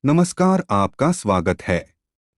नमस्कार, आपका स्वागत है।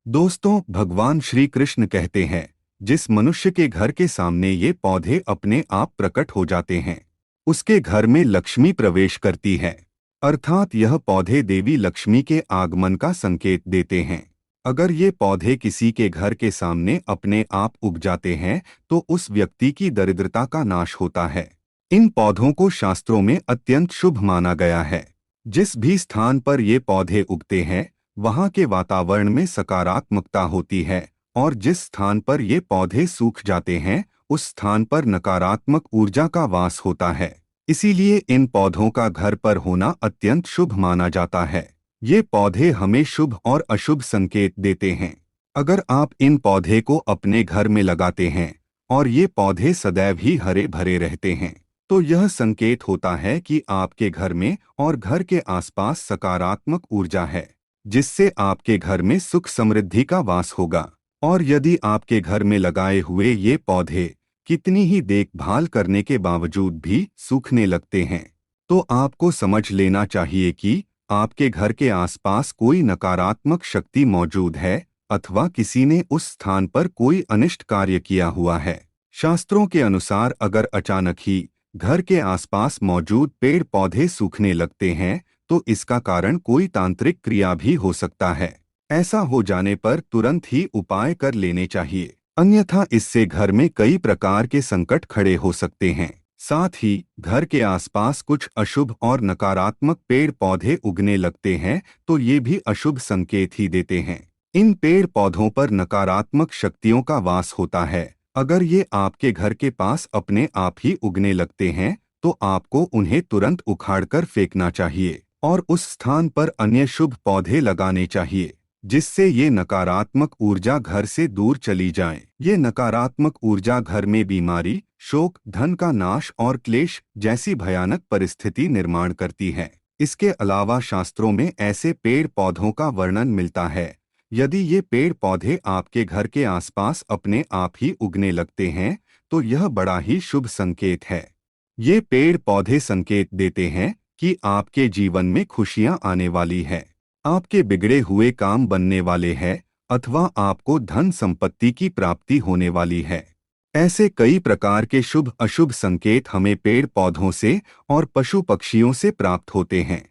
दोस्तों, भगवान श्री कृष्ण कहते हैं, जिस मनुष्य के घर के सामने ये पौधे अपने आप प्रकट हो जाते हैं, उसके घर में लक्ष्मी प्रवेश करती है। अर्थात यह पौधे देवी लक्ष्मी के आगमन का संकेत देते हैं। अगर ये पौधे किसी के घर के सामने अपने आप उग जाते हैं, तो उस व्यक्ति की दरिद्रता का नाश होता है। इन पौधों को शास्त्रों में अत्यंत शुभ माना गया है। जिस भी स्थान पर ये पौधे उगते हैं, वहाँ के वातावरण में सकारात्मकता होती है, और जिस स्थान पर ये पौधे सूख जाते हैं, उस स्थान पर नकारात्मक ऊर्जा का वास होता है। इसीलिए इन पौधों का घर पर होना अत्यंत शुभ माना जाता है। ये पौधे हमें शुभ और अशुभ संकेत देते हैं। अगर आप इन पौधे को अपने घर में लगाते हैं और ये पौधे सदैव ही हरे भरे रहते हैं, तो यह संकेत होता है कि आपके घर में और घर के आसपास सकारात्मक ऊर्जा है, जिससे आपके घर में सुख समृद्धि का वास होगा। और यदि आपके घर में लगाए हुए ये पौधे कितनी ही देखभाल करने के बावजूद भी सूखने लगते हैं, तो आपको समझ लेना चाहिए कि आपके घर के आसपास कोई नकारात्मक शक्ति मौजूद है, अथवा किसी ने उस स्थान पर कोई अनिष्ट कार्य किया हुआ है। शास्त्रों के अनुसार अगर अचानक ही घर के आसपास मौजूद पेड़ पौधे सूखने लगते हैं, तो इसका कारण कोई तांत्रिक क्रिया भी हो सकता है। ऐसा हो जाने पर तुरंत ही उपाय कर लेने चाहिए, अन्यथा इससे घर में कई प्रकार के संकट खड़े हो सकते हैं। साथ ही घर के आसपास कुछ अशुभ और नकारात्मक पेड़ पौधे उगने लगते हैं, तो ये भी अशुभ संकेत ही देते हैं। इन पेड़ पौधों पर नकारात्मक शक्तियों का वास होता है। अगर ये आपके घर के पास अपने आप ही उगने लगते हैं, तो आपको उन्हें तुरंत उखाड़कर फेंकना चाहिए और उस स्थान पर अन्य शुभ पौधे लगाने चाहिए, जिससे ये नकारात्मक ऊर्जा घर से दूर चली जाए। ये नकारात्मक ऊर्जा घर में बीमारी, शोक, धन का नाश और क्लेश जैसी भयानक परिस्थिति निर्माण करती है। इसके अलावा शास्त्रों में ऐसे पेड़ पौधों का वर्णन मिलता है। यदि ये पेड़ पौधे आपके घर के आसपास अपने आप ही उगने लगते हैं, तो यह बड़ा ही शुभ संकेत है। ये पेड़ पौधे संकेत देते हैं कि आपके जीवन में खुशियां आने वाली है, आपके बिगड़े हुए काम बनने वाले हैं, अथवा आपको धन संपत्ति की प्राप्ति होने वाली है। ऐसे कई प्रकार के शुभ अशुभ संकेत हमें पेड़ पौधों से और पशु पक्षियों से प्राप्त होते हैं।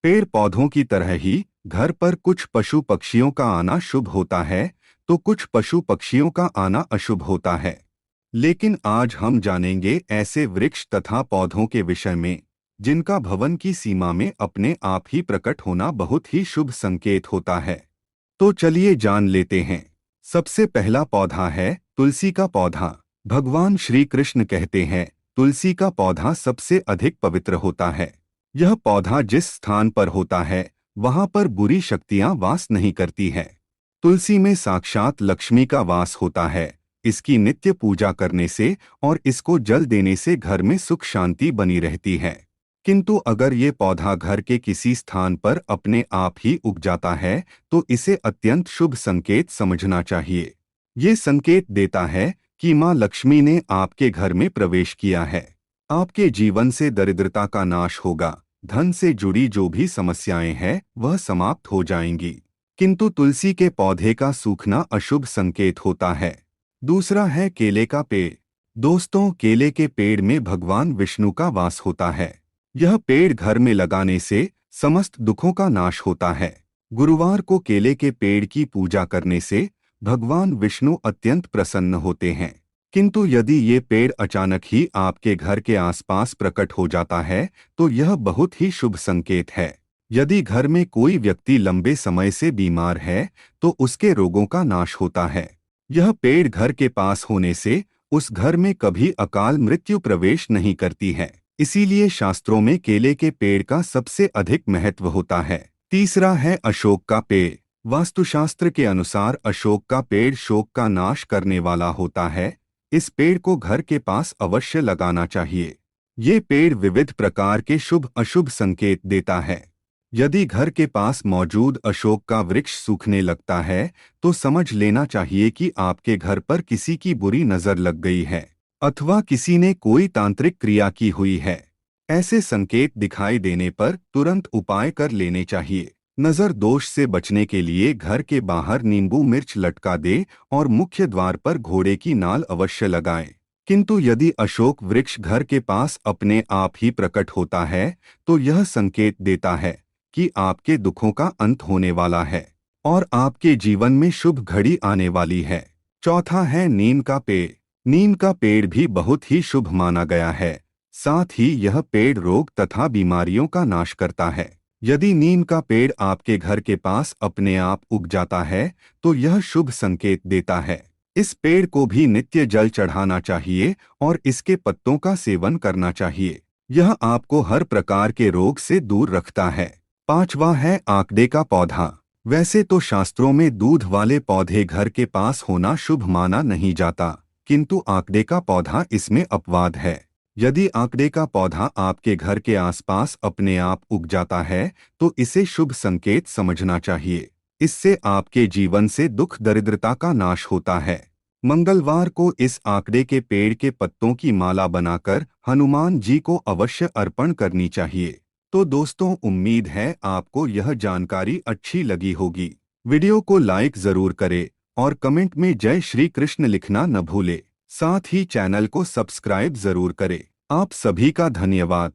पेड़ पौधों की तरह ही घर पर कुछ पशु पक्षियों का आना शुभ होता है, तो कुछ पशु पक्षियों का आना अशुभ होता है। लेकिन आज हम जानेंगे ऐसे वृक्ष तथा पौधों के विषय में, जिनका भवन की सीमा में अपने आप ही प्रकट होना बहुत ही शुभ संकेत होता है। तो चलिए जान लेते हैं। सबसे पहला पौधा है तुलसी का पौधा। भगवान श्री कृष्ण कहते हैं, तुलसी का पौधा सबसे अधिक पवित्र होता है। यह पौधा जिस स्थान पर होता है, वहां पर बुरी शक्तियां वास नहीं करती है। तुलसी में साक्षात लक्ष्मी का वास होता है। इसकी नित्य पूजा करने से और इसको जल देने से घर में सुख शांति बनी रहती है। किंतु अगर ये पौधा घर के किसी स्थान पर अपने आप ही उग जाता है, तो इसे अत्यंत शुभ संकेत समझना चाहिए। ये संकेत देता है कि माँ लक्ष्मी ने आपके घर में प्रवेश किया है। आपके जीवन से दरिद्रता का नाश होगा, धन से जुड़ी जो भी समस्याएं हैं वह समाप्त हो जाएंगी। किंतु तुलसी के पौधे का सूखना अशुभ संकेत होता है। दूसरा है केले का पेड़। दोस्तों, केले के पेड़ में भगवान विष्णु का वास होता है। यह पेड़ घर में लगाने से समस्त दुखों का नाश होता है। गुरुवार को केले के पेड़ की पूजा करने से भगवान विष्णु अत्यंत प्रसन्न होते हैं। किंतु यदि ये पेड़ अचानक ही आपके घर के आसपास प्रकट हो जाता है, तो यह बहुत ही शुभ संकेत है। यदि घर में कोई व्यक्ति लंबे समय से बीमार है, तो उसके रोगों का नाश होता है। यह पेड़ घर के पास होने से उस घर में कभी अकाल मृत्यु प्रवेश नहीं करती है। इसीलिए शास्त्रों में केले के पेड़ का सबसे अधिक महत्व होता है। तीसरा है अशोक का पेड़। वास्तुशास्त्र के अनुसार अशोक का पेड़ शोक का नाश करने वाला होता है। इस पेड़ को घर के पास अवश्य लगाना चाहिए। ये पेड़ विविध प्रकार के शुभ अशुभ संकेत देता है। यदि घर के पास मौजूद अशोक का वृक्ष सूखने लगता है, तो समझ लेना चाहिए कि आपके घर पर किसी की बुरी नजर लग गई है, अथवा किसी ने कोई तांत्रिक क्रिया की हुई है। ऐसे संकेत दिखाई देने पर तुरंत उपाय कर लेने चाहिए। नजर दोष से बचने के लिए घर के बाहर नींबू मिर्च लटका दे और मुख्य द्वार पर घोड़े की नाल अवश्य लगाएं। किंतु यदि अशोक वृक्ष घर के पास अपने आप ही प्रकट होता है तो यह संकेत देता है कि आपके दुखों का अंत होने वाला है और आपके जीवन में शुभ घड़ी आने वाली है। चौथा है नीम का पेड़। नीम का पेड़ भी बहुत ही शुभ माना गया है। साथ ही यह पेड़ रोग तथा बीमारियों का नाश करता है। यदि नीम का पेड़ आपके घर के पास अपने आप उग जाता है तो यह शुभ संकेत देता है। इस पेड़ को भी नित्य जल चढ़ाना चाहिए और इसके पत्तों का सेवन करना चाहिए। यह आपको हर प्रकार के रोग से दूर रखता है। पांचवा है आकड़े का पौधा। वैसे तो शास्त्रों में दूध वाले पौधे घर के पास होना शुभ माना नहीं जाता, किंतु आकड़े का पौधा इसमें अपवाद है। यदि आकड़े का पौधा आपके घर के आसपास अपने आप उग जाता है तो इसे शुभ संकेत समझना चाहिए। इससे आपके जीवन से दुख दरिद्रता का नाश होता है। मंगलवार को इस आकड़े के पेड़ के पत्तों की माला बनाकर हनुमान जी को अवश्य अर्पण करनी चाहिए। तो दोस्तों, उम्मीद है आपको यह जानकारी अच्छी लगी होगी। वीडियो को लाइक जरूर करें और कमेंट में जय श्री कृष्ण लिखना न भूले। साथ ही चैनल को सब्सक्राइब जरूर करें। आप सभी का धन्यवाद।